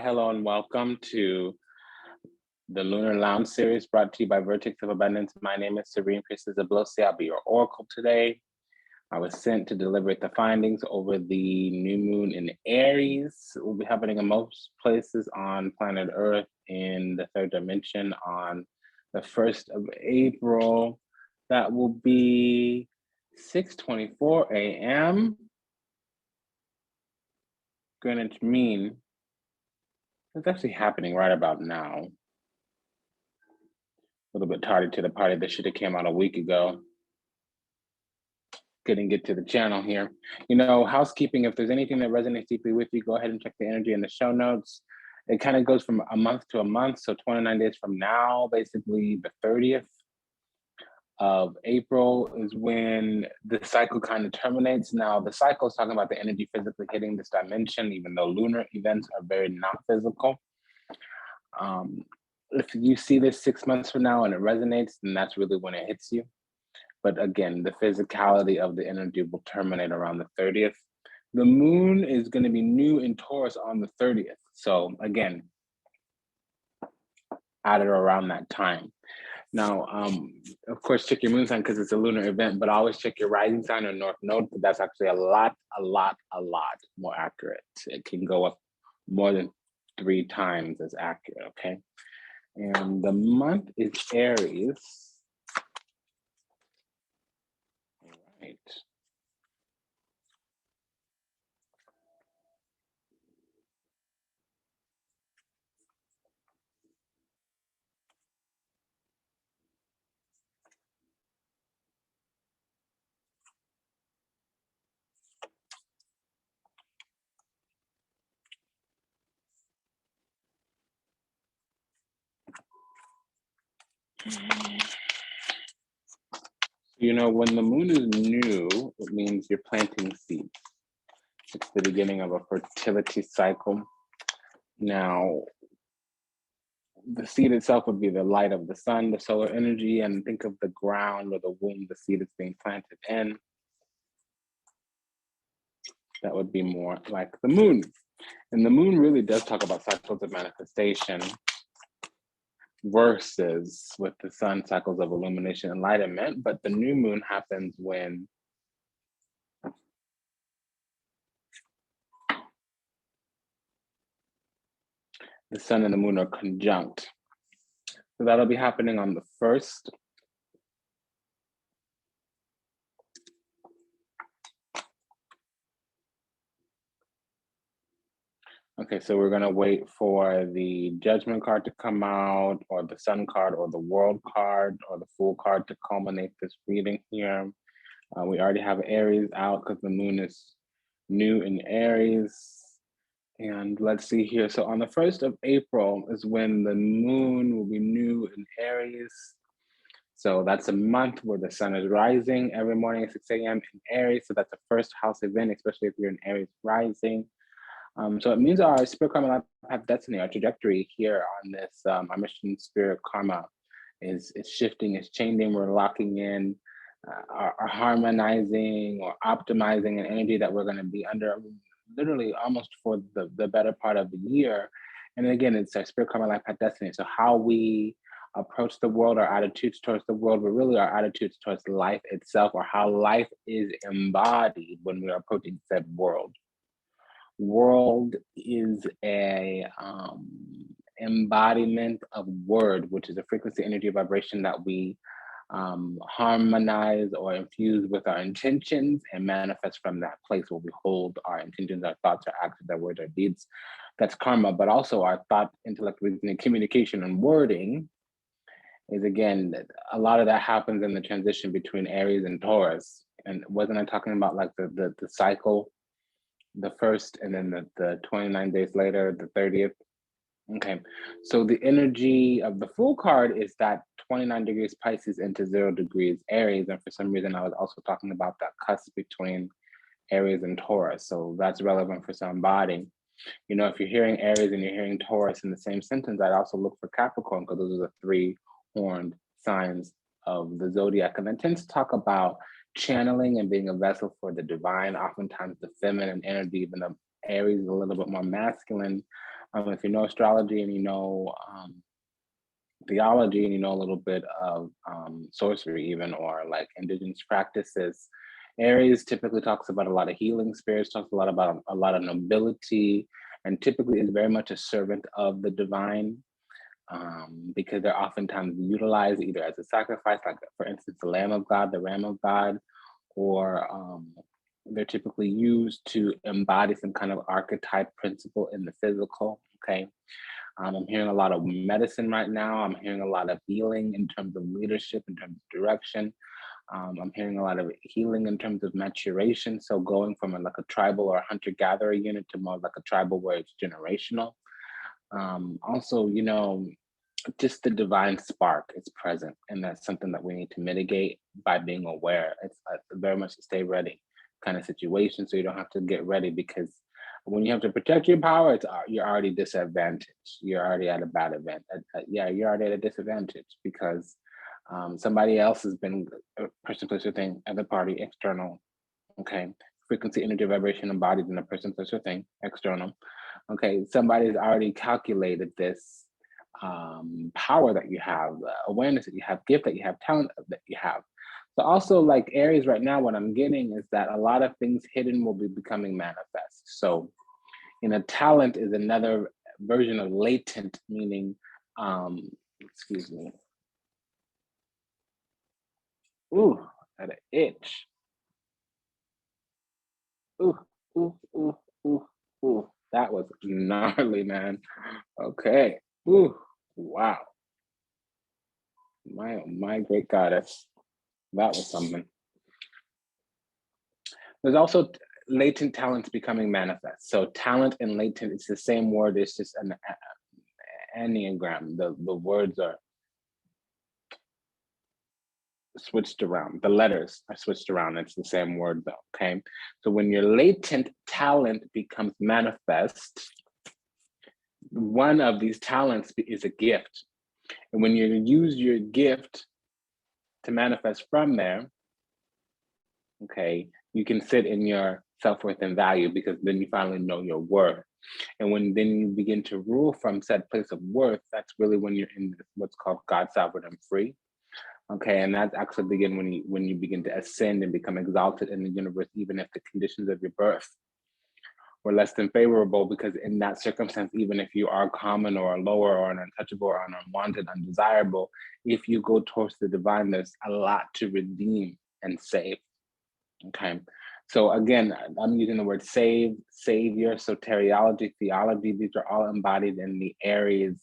Hello and welcome to the Lunar Lounge series brought to you by Vertex of Abundance. My name is Serene Priestess Ablosi. I'll be your oracle today. I was sent to deliberate the findings over the new moon in Aries. It will be happening in most places on planet Earth in the third dimension on the 1st of April. That will be 6:24 a.m. Greenwich Mean. It's actually happening right about now. A little bit tardy to the party. This should have came out a week ago. Couldn't get to the channel here. You know, housekeeping, if there's anything that resonates deeply with you, go ahead and check the energy in the show notes. It kind of goes from a month to a month. So 29 days from now, basically the 30th of April is when the cycle kind of terminates. Now, the cycle is talking about the energy physically hitting this dimension, even though lunar events are very not physical. If you see this 6 months from now and it resonates, then that's really when it hits you. But again, the physicality of the energy will terminate around the 30th. The moon is going to be new in Taurus on the 30th. So again, at or around that time. Now, of course, check your moon sign because it's a lunar event, but always check your rising sign or north node because that's actually a lot more accurate. It can go up more than 3 times as accurate, okay? And the month is Aries. All right. You know, when the moon is new, it means you're planting seeds. It's the beginning of a fertility cycle. Now, the seed itself would be the light of the sun, the solar energy, and think of the ground or the womb the seed is being planted in. That would be more like the moon. And the moon really does talk about cycles of manifestation versus with the sun, cycles of illumination and enlightenment. But the new moon happens when the sun and the moon are conjunct. So that'll be happening on the 1st. Okay, so we're gonna wait for the judgment card to come out, or the sun card, or the world card, or the fool card to culminate this reading here. We already have Aries out because the moon is new in Aries. And let's see here. So on the 1st of April is when the moon will be new in Aries. So that's a month where the sun is rising every morning at 6 a.m. in Aries. So that's a first house event, especially if you're in Aries rising. So it means our spirit karma life destiny, our trajectory here on this, our mission spirit karma is shifting, is changing. We're locking in, are harmonizing or optimizing an energy that we're going to be under literally almost for the better part of the year. And again, it's our spirit karma life destiny. So how we approach the world, our attitudes towards the world, but really our attitudes towards life itself, or how life is embodied when we are approaching said world. World is a embodiment of word, which is a frequency, energy, vibration that we harmonize or infuse with our intentions and manifest from that place where we hold our intentions, our thoughts, our actions, our words, our deeds. That's karma, but also our thought, intellect, reasoning, communication, and wording is, again, a lot of that happens in the transition between Aries and Taurus. And wasn't I talking about like the cycle, the 1st, and then the 29 days later, the 30th? Okay, so the energy of the Fool card is that 29 degrees Pisces into 0 degrees Aries. And for some reason, I was also talking about that cusp between Aries and Taurus. So that's relevant for somebody. You know, if you're hearing Aries and you're hearing Taurus in the same sentence, I'd also look for Capricorn because those are the 3 horned signs of the zodiac. And that tends to talk about channeling and being a vessel for the divine, oftentimes the feminine energy, even though Aries is a little bit more masculine. If you know astrology and you know theology and you know a little bit of sorcery, even, or like indigenous practices, Aries typically talks about a lot of healing spirits, talks a lot about a lot of nobility, and typically is very much a servant of the divine, because they're oftentimes utilized either as a sacrifice, like for instance, the Lamb of God, the Ram of God, or they're typically used to embody some kind of archetype principle in the physical. Okay. I'm hearing a lot of medicine right now. I'm hearing a lot of healing in terms of leadership, in terms of direction. I'm hearing a lot of healing in terms of maturation. So going from like a tribal or hunter-gatherer unit to more like a tribal where it's generational. Also, you know, just the divine spark is present, and that's something that we need to mitigate by being aware. It's very much a stay ready kind of situation, so you don't have to get ready, because when you have to protect your power, you're already disadvantaged. You're already at a bad event. Yeah, you're already at a disadvantage because somebody else has been person, place, or thing, other party, external. Okay, frequency, energy, vibration embodied in a person, place, or thing, external. Okay, somebody's already calculated this power that you have, awareness that you have, gift that you have, talent that you have. So also, like Aries right now, what I'm getting is that a lot of things hidden will be becoming manifest. So, you know, talent is another version of latent, meaning, excuse me. Ooh, at an itch. Ooh, ooh, ooh, ooh, ooh. That was gnarly, man. Okay. Ooh, wow. My great goddess. That was something. There's also latent talents becoming manifest. So talent and latent, it's the same word. It's just an enneagram. The words are switched around. The letters are switched around. It's the same word though, okay? So when your latent talent becomes manifest, one of these talents is a gift. And when you use your gift to manifest from there, okay, you can sit in your self-worth and value, because then you finally know your worth. And when then you begin to rule from said place of worth, that's really when you're in what's called God, sovereign, and free. Okay, and that's actually begin when you begin to ascend and become exalted in the universe, even if the conditions of your birth were less than favorable, because in that circumstance, even if you are common or lower or an untouchable or an unwanted, undesirable, if you go towards the divine, there's a lot to redeem and save. Okay. So again, I'm using the word save, savior, soteriology, theology. These are all embodied in the Aries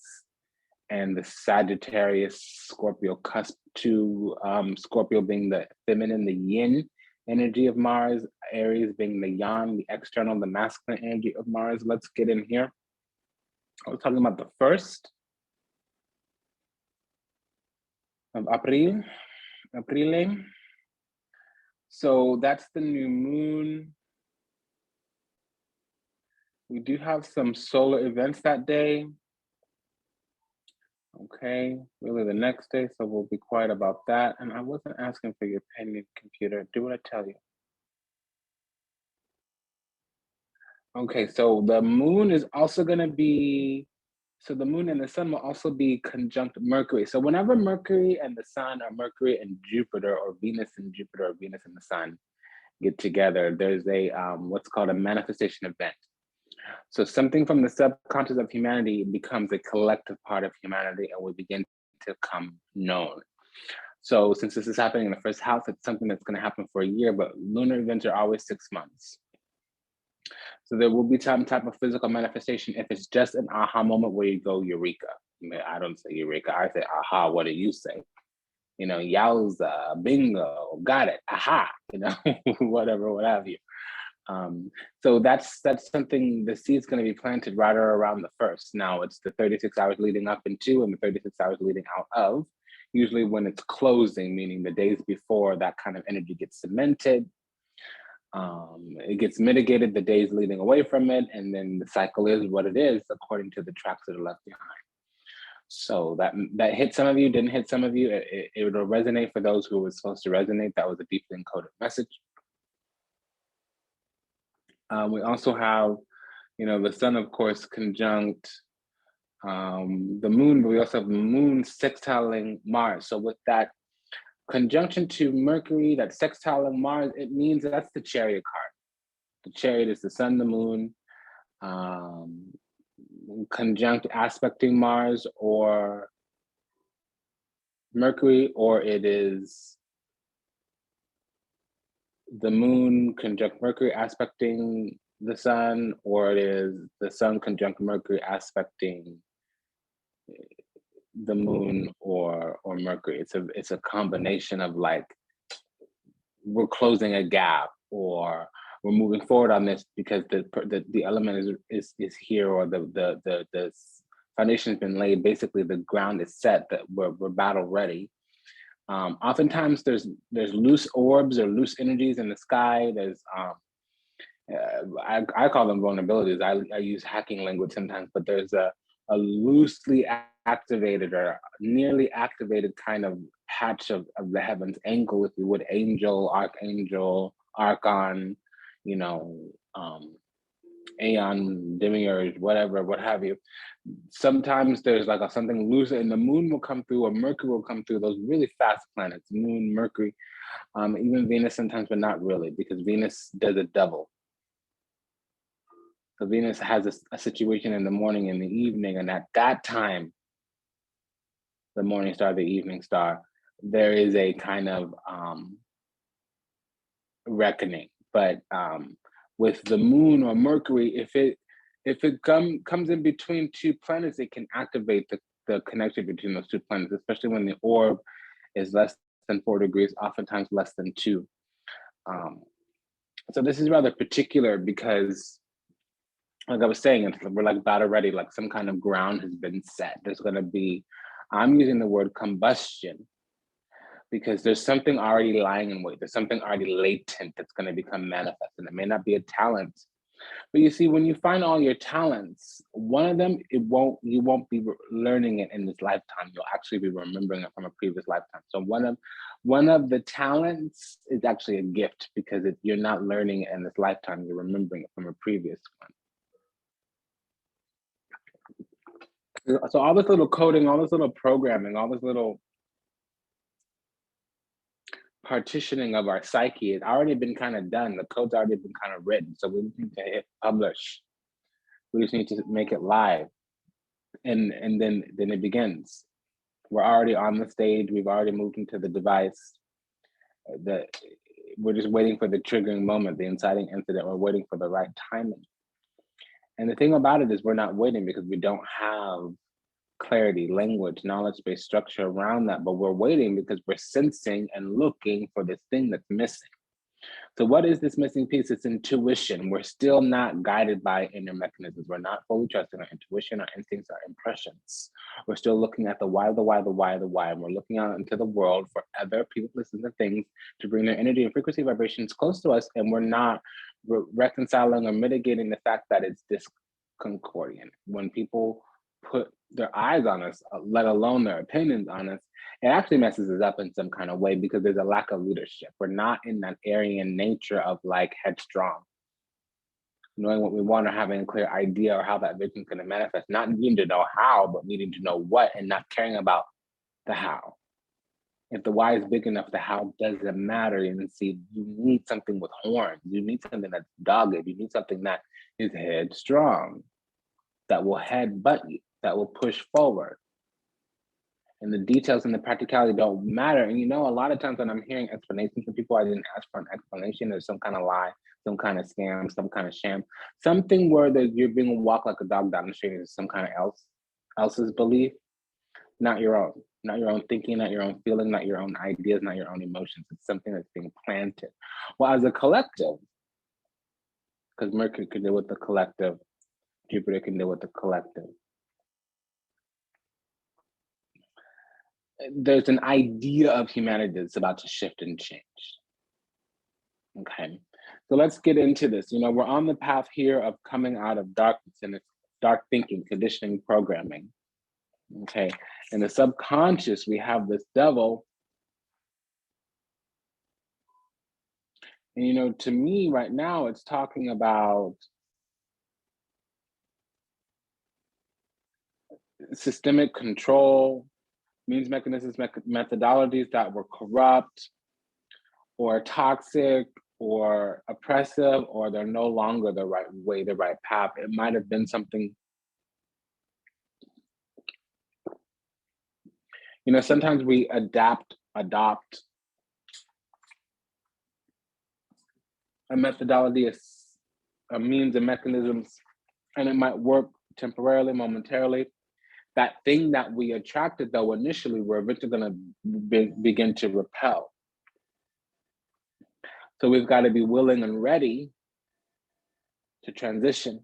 and the Sagittarius Scorpio cusp to Scorpio being the feminine, the yin energy of Mars, Aries being the yang, the external, the masculine energy of Mars. Let's get in here. I was talking about the 1st of aprile. So that's the new moon. We do have some solar events that day. Okay, really the next day, so we'll be quiet about that. And I wasn't asking for your pen and computer. Do what I tell you. Okay, so the moon is also going to be, so the moon and the sun will also be conjunct Mercury. So whenever Mercury and the sun, or Mercury and Jupiter, or Venus and Jupiter, or Venus and the sun get together, there's a what's called a manifestation event. So something from the subconscious of humanity becomes a collective part of humanity, and we begin to come known. So since this is happening in the 1st house, it's something that's going to happen for a year, but lunar events are always 6 months. So there will be some type of physical manifestation if it's just an aha moment where you go, eureka. I mean, I don't say eureka, I say aha, what do you say? You know, yowza, bingo, got it, aha, you know, whatever, what have you. So that's something, the seed's going to be planted right around the 1st. Now it's the 36 hours leading up into and the 36 hours leading out of, usually when it's closing, meaning the days before that kind of energy gets cemented. It gets mitigated the days leading away from it, and then the cycle is what it is according to the tracks that are left behind. So that hit some of you, didn't hit some of you. It would resonate for those who it was supposed to resonate. That was a deeply encoded message. We also have You know, the sun, of course, conjunct the moon, but we also have the moon sextiling Mars. So with that conjunction to Mercury, that sextiling Mars, it means that's the chariot card. The chariot is the sun, the moon, um, conjunct aspecting Mars or Mercury, or it is the moon conjunct Mercury aspecting the sun, or it is the sun conjunct Mercury aspecting the moon or Mercury. It's a combination of like we're closing a gap or we're moving forward on this because the element is here, or the foundation has been laid. Basically, the ground is set, that we're battle ready. Oftentimes, there's loose orbs or loose energies in the sky. There's I call them vulnerabilities. I use hacking language sometimes, but there's a loosely activated or nearly activated kind of patch of the heavens, angle, if you would, angel, archangel, archon, you know, aeon, demiurge, whatever, what have you. Sometimes there's like something loose, and the moon will come through, or Mercury will come through, those really fast planets, moon, Mercury, even Venus sometimes, but not really, because Venus does a double. So Venus has a situation in the morning and the evening, and at that time, the morning star, the evening star, there is a kind of reckoning. But with the moon or Mercury, if it comes in between two planets, it can activate the connection between those two planets, especially when the orb is less than 4 degrees, oftentimes less than 2. So this is rather particular because, like I was saying, we're like battle ready, like some kind of ground has been set. There's going to be, I'm using the word combustion because there's something already lying in wait. There's something already latent that's going to become manifest. And it may not be a talent, but you see, when you find all your talents, one of them, you won't be learning it in this lifetime. You'll actually be remembering it from a previous lifetime. So one of the talents is actually a gift because you're not learning it in this lifetime. You're remembering it from a previous one. So all this little coding, all this little programming, all this little partitioning of our psyche has already been kind of done. The code's already been kind of written. So we need to hit publish. We just need to make it live. And then it begins. We're already on the stage. We've already moved into the device. We're just waiting for the triggering moment, the inciting incident. We're waiting for the right timing. And the thing about it is we're not waiting because we don't have clarity, language, knowledge-based structure around that, but we're waiting because we're sensing and looking for this thing that's missing. So what is this missing piece? It's intuition. We're still not guided by inner mechanisms. We're not fully trusting our intuition, our instincts, our impressions. We're still looking at the why, and we're looking out into the world for other people, places, and things to bring their energy and frequency vibrations close to us, and we're not reconciling or mitigating the fact that it's disconcordian. When people put their eyes on us, let alone their opinions on us, it actually messes us up in some kind of way because there's a lack of leadership. We're not in that Aryan nature of like headstrong, knowing what we want or having a clear idea or how that vision is going to manifest, not needing to know how, but needing to know what and not caring about the how. If the why is big enough, the how doesn't matter. And see, you need something with horns. You need something that's dogged. You need something that is headstrong, that will headbutt you, that will push forward. And the details and the practicality don't matter. And you know, a lot of times when I'm hearing explanations from people, I didn't ask for an explanation. There's some kind of lie, some kind of scam, some kind of sham, something where you're being walked like a dog down the street is some kind of else's belief, not your own. Not your own thinking, not your own feeling, not your own ideas, not your own emotions. It's something that's being planted. Well, as a collective, because Mercury can deal with the collective, Jupiter can deal with the collective. There's an idea of humanity that's about to shift and change. Okay, so let's get into this. You know, we're on the path here of coming out of darkness, and it's dark thinking, conditioning, programming. Okay, in the subconscious, we have this devil. And you know, to me right now, it's talking about systemic control, means, mechanisms, methodologies that were corrupt or toxic or oppressive, or they're no longer the right way, the right path. It might have been something, sometimes we adopt a methodology, a means and mechanisms, and it might work temporarily, momentarily. That thing that we attracted, though, initially, we're eventually going to begin to repel. So we've got to be willing and ready to transition.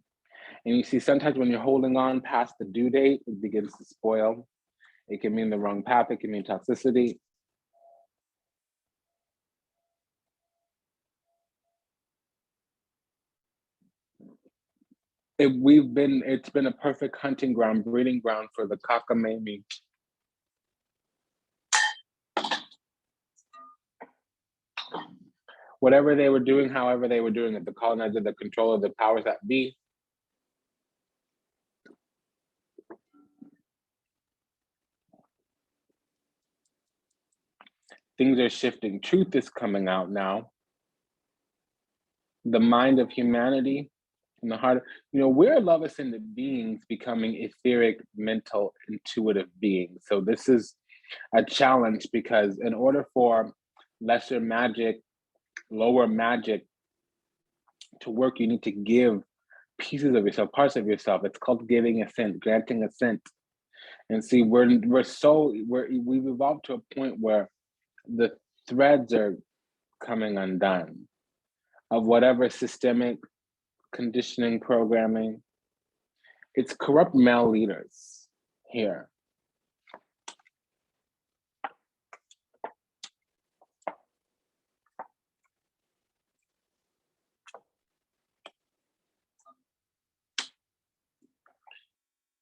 And you see, sometimes when you're holding on past the due date, it begins to spoil. It can mean the wrong path. It can mean toxicity. It's been a perfect hunting ground, breeding ground for the cockamamie. Whatever they were doing, however they were doing it, the colonizer, the controller, the powers that be. Things are shifting. Truth is coming out now. The mind of humanity and the heart, we're love ascended beings becoming etheric, mental, intuitive beings. So this is a challenge, because in order for lesser magic, lower magic to work, you need to give pieces of yourself, parts of yourself. It's called giving assent, granting assent. And see, we've evolved to a point where the threads are coming undone of whatever systemic conditioning, programming. It's corrupt male leaders here.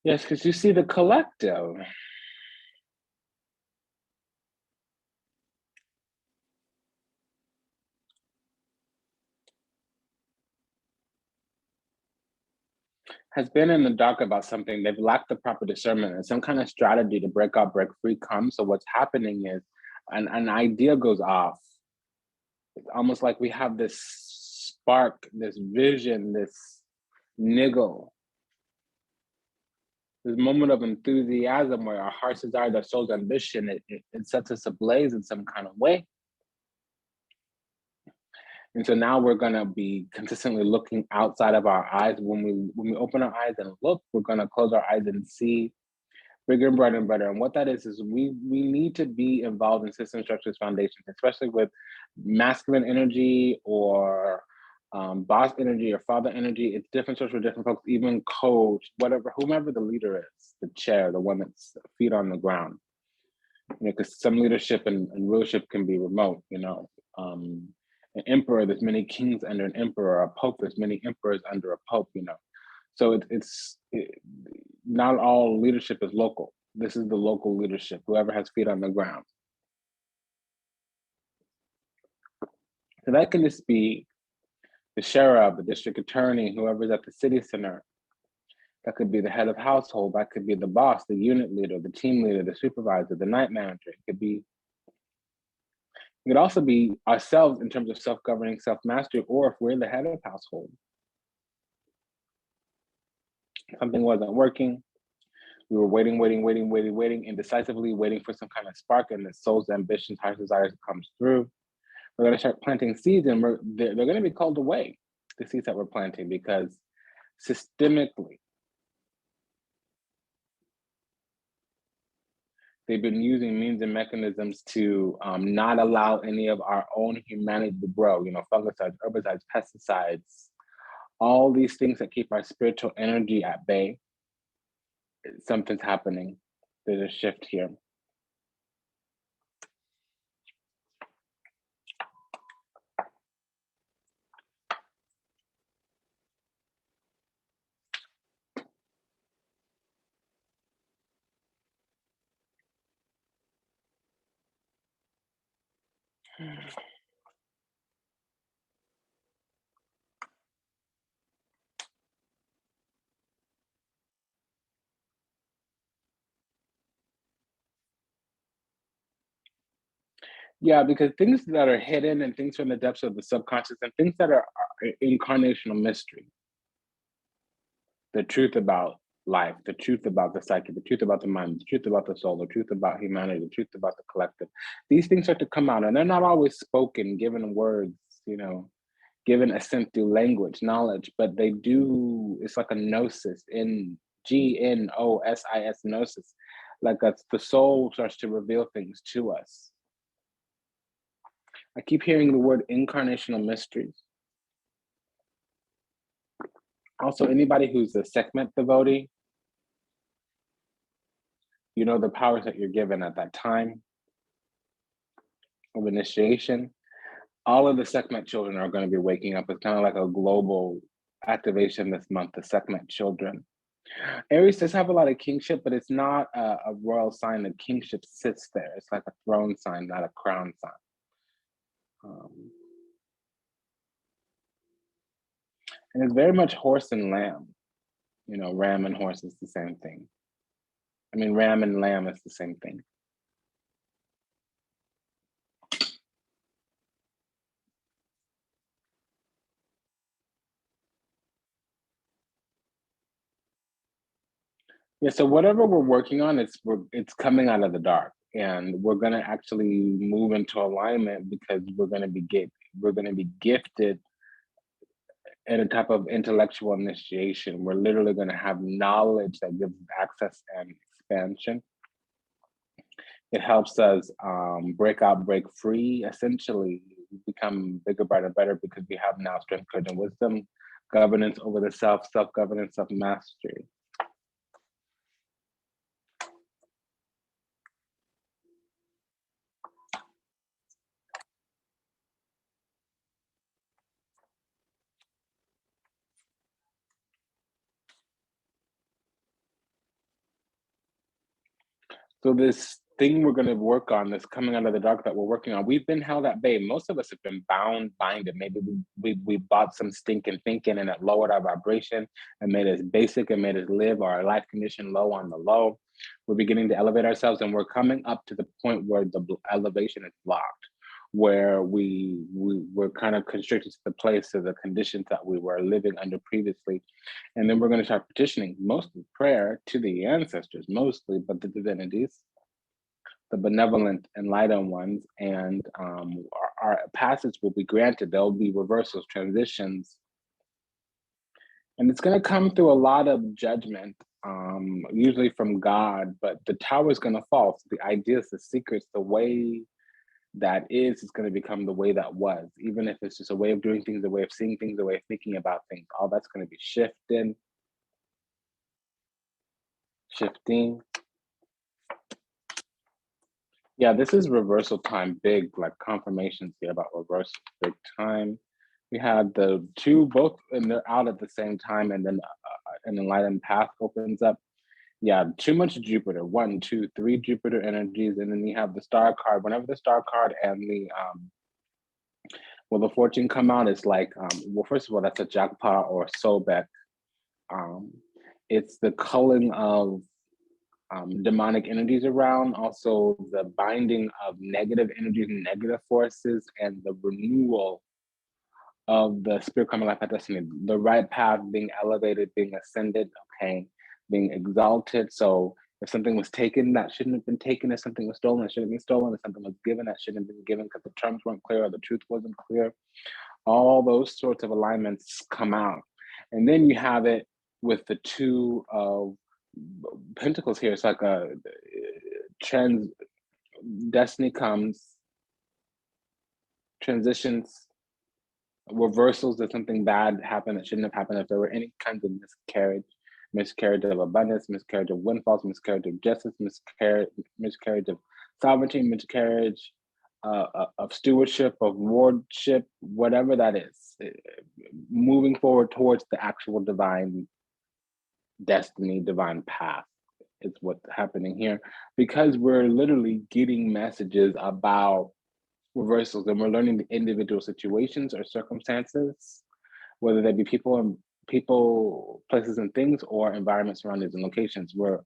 Yes, because you see the collective. Has been in the dark about something. They've lacked the proper discernment, and some kind of strategy to break out, break free comes. So what's happening is an idea goes off. It's almost like we have this spark, this vision, this niggle, this moment of enthusiasm where our heart's desire, our soul's ambition, it sets us ablaze in some kind of way. And so now we're going to be consistently looking outside of our eyes. When we open our eyes and look, we're going to close our eyes and see bigger and brighter and better. And what that is we need to be involved in system structures, foundations, especially with masculine energy or boss energy or father energy. It's different strokes for different folks, even coach, whatever, whomever the leader is, the chair, the one that's feet on the ground. Because some leadership and rulership can be remote, an emperor, there's many kings under an emperor, a pope, there's many emperors under a pope, So not all leadership is local. This is the local leadership, whoever has feet on the ground. So that can just be the sheriff, the district attorney, whoever's at the city center. That could be the head of household. That could be the boss, the unit leader, the team leader, the supervisor, the night manager. It could also be ourselves in terms of self-governing, self-mastery, or if we're the head of household. Something wasn't working. We were waiting, indecisively waiting for some kind of spark, and the soul's ambitions, heart's desires comes through. We're going to start planting seeds, and they're going to be called away, the seeds that we're planting, because systemically, they've been using means and mechanisms to not allow any of our own humanity to grow, fungicides, herbicides, pesticides, all these things that keep our spiritual energy at bay. Something's happening. There's a shift here. Yeah, because things that are hidden and things from the depths of the subconscious and things that are incarnational mystery, the truth about life, the truth about the psyche, the truth about the mind, the truth about the soul, the truth about humanity, the truth about the collective. These things start to come out, and they're not always spoken, given words, you know, given assent through language, knowledge, but they do, it's like a gnosis, in Gnosis, gnosis. Like the soul starts to reveal things to us. I keep hearing the word incarnational mysteries. Also, anybody who's a Sekhmet devotee, you know the powers that you're given at that time of initiation. All of the Sekhmet children are going to be waking up. It's kind of like a global activation this month, the Sekhmet children. Aries does have a lot of kingship, but it's not a royal sign. The kingship sits there. It's like a throne sign, not a crown sign. And it's very much horse and lamb. You know, ram and horse is the same thing. I mean, ram and lamb is the same thing. Yeah, so whatever we're working on, it's coming out of the dark, and we're gonna actually move into alignment because we're gonna be gifted in a type of intellectual initiation. We're literally gonna have knowledge that gives access and expansion. It helps us break out, break free, essentially become bigger, brighter, better because we have now strength, courage, and wisdom, governance over the self, self-governance, self-mastery. So this thing we're going to work on, this coming out of the dark that we're working on, we've been held at bay. Most of us have been bound, binded. Maybe we bought some stinking thinking and it lowered our vibration and made us basic and made us live our life condition low on the low. We're beginning to elevate ourselves, and we're coming up to the point where the elevation is blocked, where we're kind of constricted to the place of the conditions that we were living under previously. And then we're going to start petitioning, mostly prayer to the ancestors, mostly, but the divinities, the benevolent, enlightened ones, and our passage will be granted. There'll be reversals, transitions, and it's going to come through a lot of judgment, usually from God. But the tower is going to fall. So the ideas, the secrets, the way that is going to become the way that was, even if it's just a way of doing things, a way of seeing things, a way of thinking about things. All that's going to be shifting. Yeah, this is reversal time, big, like confirmations here about reversal, big time. We had the two both, and they're out at the same time, and then an enlightened path opens up. Yeah, too much Jupiter. One, two, three Jupiter energies, and then you have the star card. Whenever the star card and the fortune come out, it's like well, first of all, that's a jackpot or soulback. It's the culling of demonic energies around, also the binding of negative energies and negative forces, and the renewal of the spirit karma life path destiny, the right path being elevated, being ascended, okay, being exalted. So if something was taken that shouldn't have been taken, if something was stolen that shouldn't have been stolen, if something was given that shouldn't have been given because the terms weren't clear or the truth wasn't clear, all those sorts of alignments come out. And then you have it with the two of pentacles here. It's like a destiny comes, transitions, reversals, that something bad happened that shouldn't have happened. If there were any kinds of miscarriage of abundance, miscarriage of windfalls, miscarriage of justice, miscarriage of sovereignty, miscarriage of stewardship, of wardship, whatever that is, moving forward towards the actual divine destiny, divine path is what's happening here, because we're literally getting messages about reversals, and we're learning the individual situations or circumstances, whether they be people, places, and things, or environments, surroundings, and locations. We're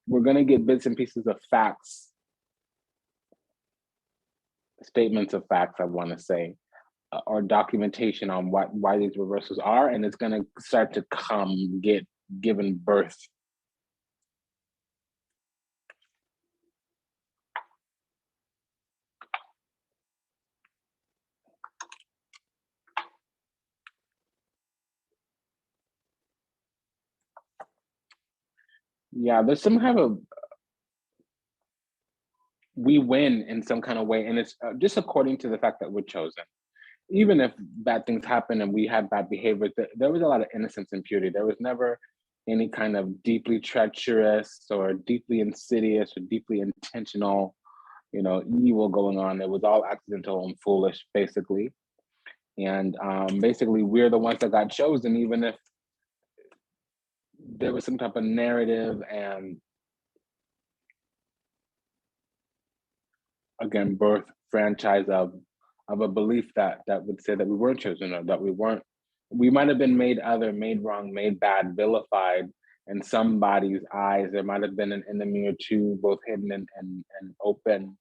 going to get bits and pieces of facts statements of facts, I want to say, or documentation on why these reversals are, and it's going to start to get given birth. Yeah, there's some kind of, we win in some kind of way, and it's just according to the fact that we're chosen. Even if bad things happen and we had bad behavior, there was a lot of innocence and purity. There was never any kind of deeply treacherous or deeply insidious or deeply intentional, evil going on. It was all accidental and foolish, basically. And basically, we're the ones that got chosen, even if there was some type of narrative and, again, birth franchise of a belief that would say that we weren't chosen, or that we might have been made other, made wrong, made bad, vilified in somebody's eyes. There might have been an enemy or two, both hidden and open.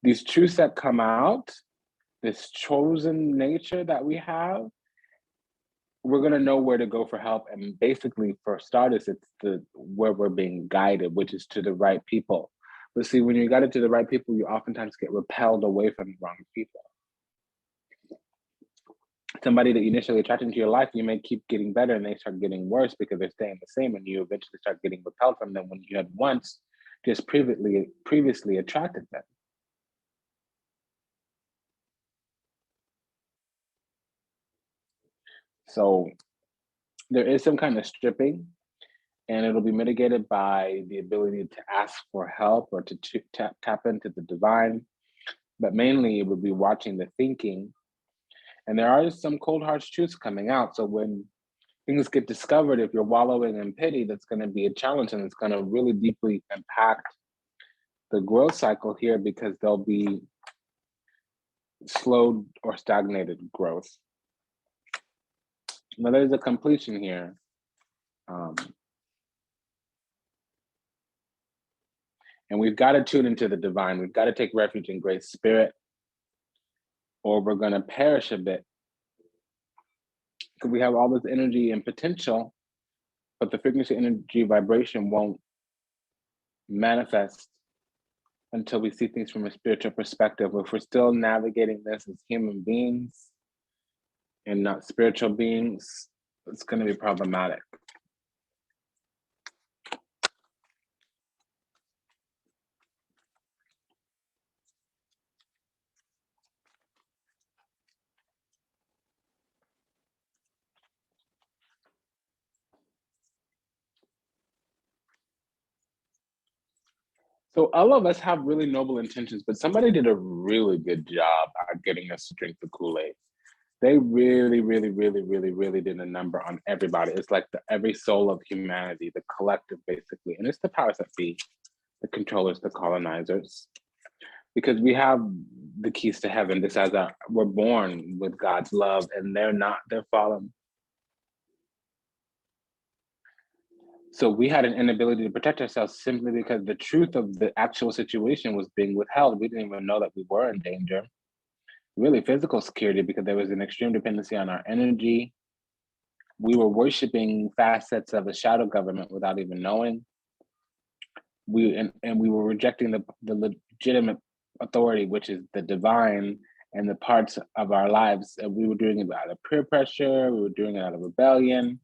These truths that come out, this chosen nature that we have, we're going to know where to go for help. And basically, for starters, it's where we're being guided, which is to the right people. But see, when you got it to the right people, you oftentimes get repelled away from the wrong people. Somebody that you initially attracted into your life, you may keep getting better and they start getting worse because they're staying the same, and you eventually start getting repelled from them when you had once just previously attracted them. So there is some kind of stripping, and it'll be mitigated by the ability to ask for help or to tap into the divine. But mainly, it would be watching the thinking. And there are some cold, harsh truths coming out. So when things get discovered, if you're wallowing in pity, that's going to be a challenge, and it's going to really deeply impact the growth cycle here, because there'll be slowed or stagnated growth. Now, there's a completion here. And we've got to tune into the divine. We've got to take refuge in Great Spirit, or we're going to perish a bit. Because we have all this energy and potential, but the frequency, energy, vibration won't manifest until we see things from a spiritual perspective. If we're still navigating this as human beings and not spiritual beings, it's going to be problematic. So all of us have really noble intentions, but somebody did a really good job at getting us to drink the Kool-Aid. They really, really, really, really, really did a number on everybody. It's like every soul of humanity, the collective, basically. And it's the powers that be, the controllers, the colonizers. Because we have the keys to heaven. This as we're born with God's love, and they're not, they're fallen. So we had an inability to protect ourselves simply because the truth of the actual situation was being withheld. We didn't even know that we were in danger. Really physical security, because there was an extreme dependency on our energy. We were worshiping facets of a shadow government without even knowing. We were rejecting the legitimate authority, which is the divine, and the parts of our lives. And we were doing it out of peer pressure. We were doing it out of rebellion.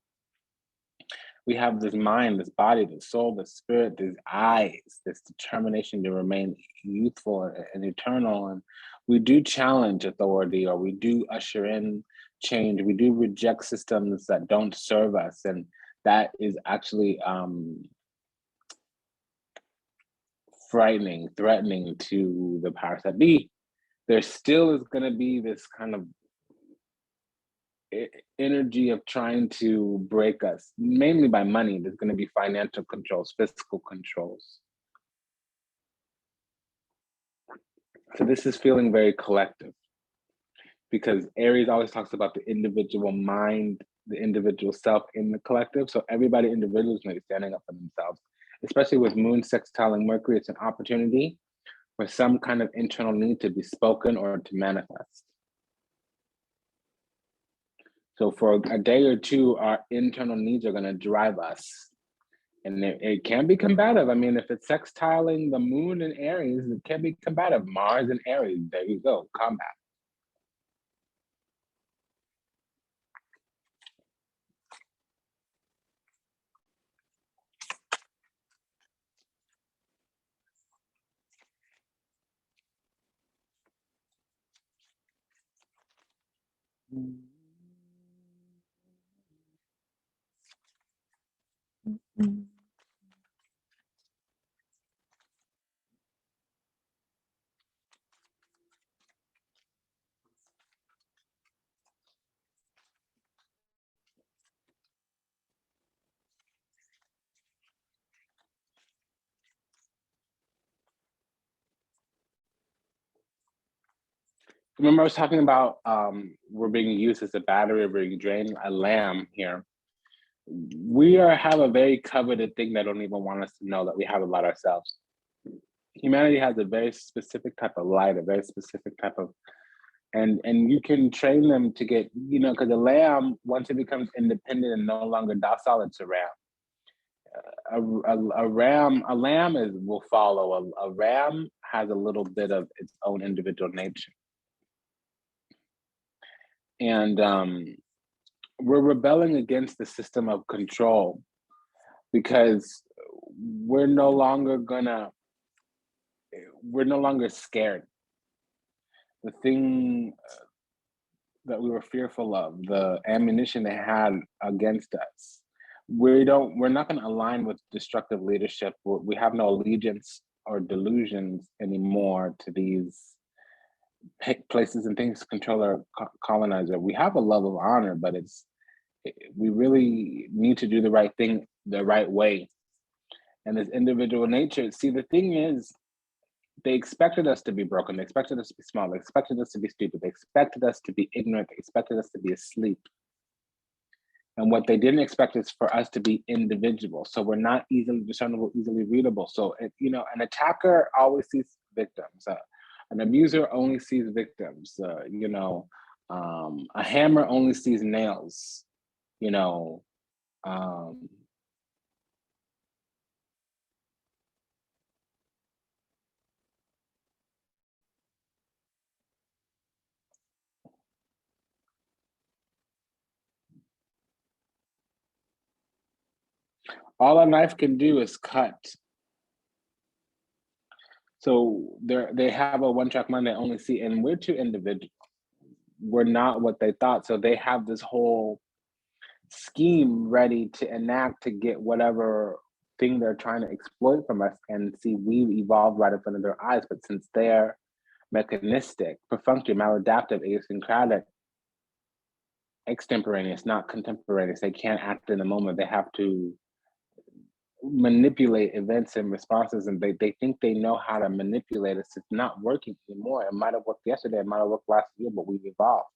We have this mind, this body, this soul, this spirit, these eyes, this determination to remain youthful and eternal. And we do challenge authority, or we do usher in change. We do reject systems that don't serve us. And that is actually frightening, threatening to the powers that be. There still is going to be this kind of energy of trying to break us, mainly by money. There's going to be financial controls, fiscal controls. So this is feeling very collective, because Aries always talks about the individual mind, the individual self in the collective. So everybody individually is going to be standing up for themselves, especially with Moon sextiling Mercury. It's an opportunity for some kind of internal need to be spoken or to manifest. So for a day or two, our internal needs are going to drive us. And it can be combative. I mean, if it's sextiling the moon in Aries, it can be combative. Mars in Aries, there you go, combat. Remember I was talking about we're being used as a battery, we're being drained, a lamb here. We have a very coveted thing that don't even want us to know that we have about ourselves. Humanity has a very specific type of light, a very specific type of, and you can train them to get, because a lamb, once it becomes independent and no longer docile, it's a ram. A lamb will follow. A ram has a little bit of its own individual nature. And we're rebelling against the system of control because we're no longer scared. The thing that we were fearful of, the ammunition they had against us, we're not going to align with destructive leadership. We have no allegiance or delusions anymore to these places and things to control our colonizer. We have a love of honor, but we really need to do the right thing the right way. And this individual nature, see, the thing is, they expected us to be broken. They expected us to be small. They expected us to be stupid. They expected us to be ignorant. They expected us to be asleep. And what they didn't expect is for us to be individual. So we're not easily discernible, easily readable. So, an attacker always sees victims. An abuser only sees victims. A hammer only sees nails. All a knife can do is cut. So they have a one-track mind they only see, and we're too individual. We're not what they thought. So they have this whole scheme ready to enact to get whatever thing they're trying to exploit from us. And see, we've evolved right in front of their eyes. But since they're mechanistic, perfunctory, maladaptive, idiosyncratic, extemporaneous, not contemporaneous, they can't act in the moment. They have to manipulate events and responses, and they think they know how to manipulate us. It's not working anymore. It might have worked yesterday, it might have worked last year, but we've evolved.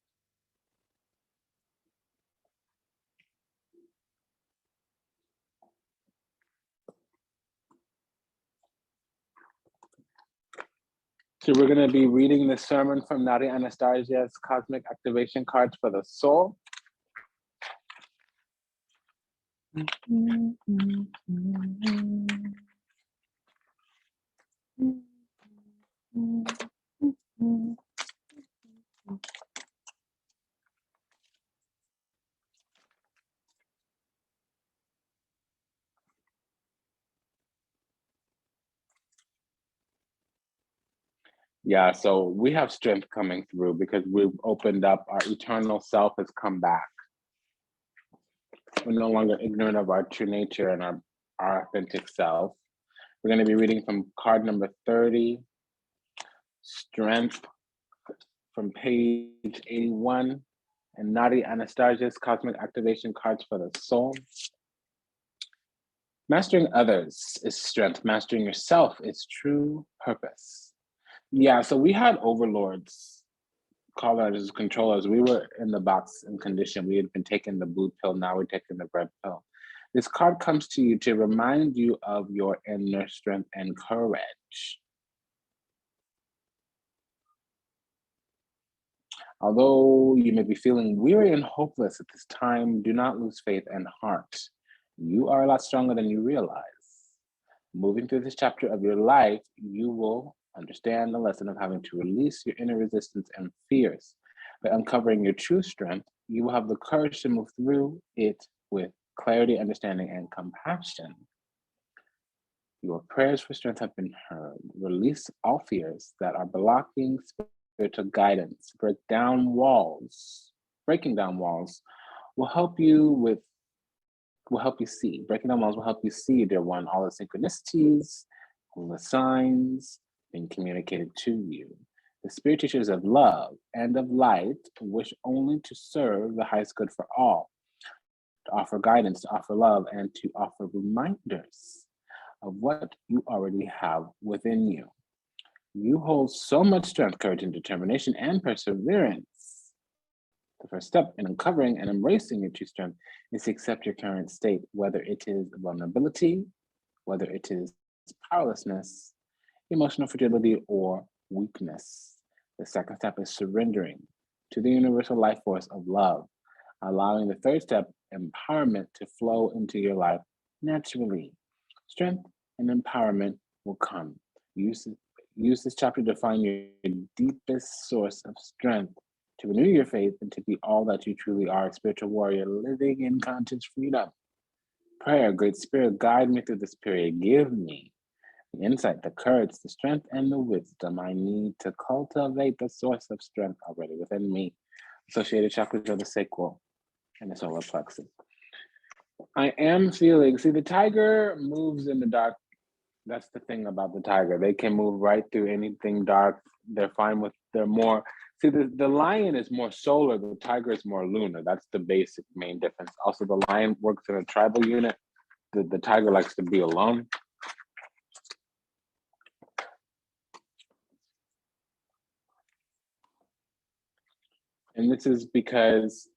So we're going to be reading the sermon from Nadia Anastasia's Cosmic Activation Cards for the Soul. Yeah, so we have strength coming through because we've opened up. Our eternal self has come back. We're no longer ignorant of our true nature and our authentic self. We're going to be reading from card number 30, Strength, from page 81, and Nadia Anastasia's Cosmic Activation Cards for the Soul. Mastering others is strength. Mastering yourself is true purpose. Yeah, so we had overlords, colonizers, controllers. We were in the box and condition. We had been taking the blue pill. Now we're taking the red pill. This card comes to you to remind you of your inner strength and courage. Although you may be feeling weary and hopeless at this time, do not lose faith and heart. You are a lot stronger than you realize. Moving through this chapter of your life, you will understand the lesson of having to release your inner resistance and fears. By uncovering your true strength, you will have the courage to move through it with clarity, understanding, and compassion. Your prayers for strength have been heard. Release all fears that are blocking spiritual guidance. Breaking down walls will help you see. Breaking down walls will help you see, dear one, all the synchronicities, all the signs being communicated to you. The spirit teachers of love and of light wish only to serve the highest good for all, to offer guidance, to offer love, and to offer reminders of what you already have within you. You hold so much strength, courage, and determination and perseverance. The first step in uncovering and embracing your true strength is to accept your current state, whether it is vulnerability, whether it is powerlessness, emotional fragility, or weakness. The second step is surrendering to the universal life force of love, allowing the third step, empowerment, to flow into your life naturally. Strength and empowerment will come. Use this chapter to find your deepest source of strength, to renew your faith, and to be all that you truly are, a spiritual warrior living in conscious freedom. Prayer, Great Spirit, guide me through this period. Give me the insight, the courage, the strength, and the wisdom I need to cultivate the source of strength already within me. Associated chakras are the sacral and the solar plexus. I am feeling, see, the tiger moves in the dark. That's the thing about the tiger. They can move right through anything dark. They're fine with, they're more, see, the lion is more solar, the tiger is more lunar. That's the basic main difference. Also, the lion works in a tribal unit. The tiger likes to be alone. And this is because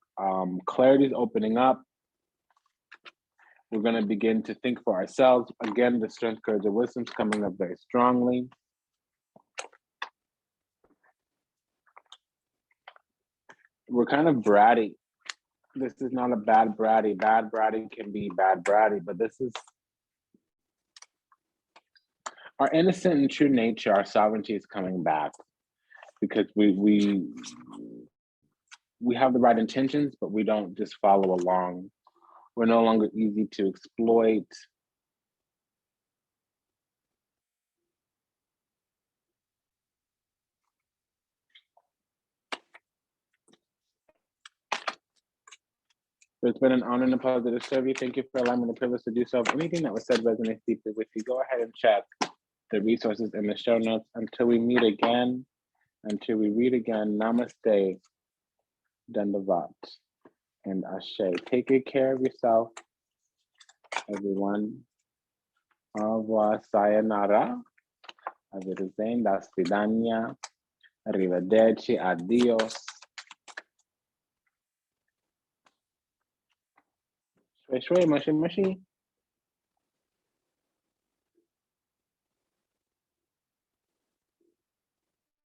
clarity is opening up. We're going to begin to think for ourselves. Again, the strength, courage, and wisdom is coming up very strongly. We're kind of bratty. This is not a bad bratty. Bad bratty can be bad bratty, but this is our innocent and true nature. Our sovereignty is coming back because we have the right intentions, but we don't just follow along. We're no longer easy to exploit. It's been an honor and a pleasure to serve you. Thank you for allowing me the privilege to do so. If anything that was said resonates deeply with you, go ahead and check the resources in the show notes. Until we meet again, until we read again, namaste, dandavat, and ashe. Take good care of yourself, everyone. Au revoir, sayonara, avederzen, da svidania, arrivederci, adios. Shwe shwe, mushy mushy.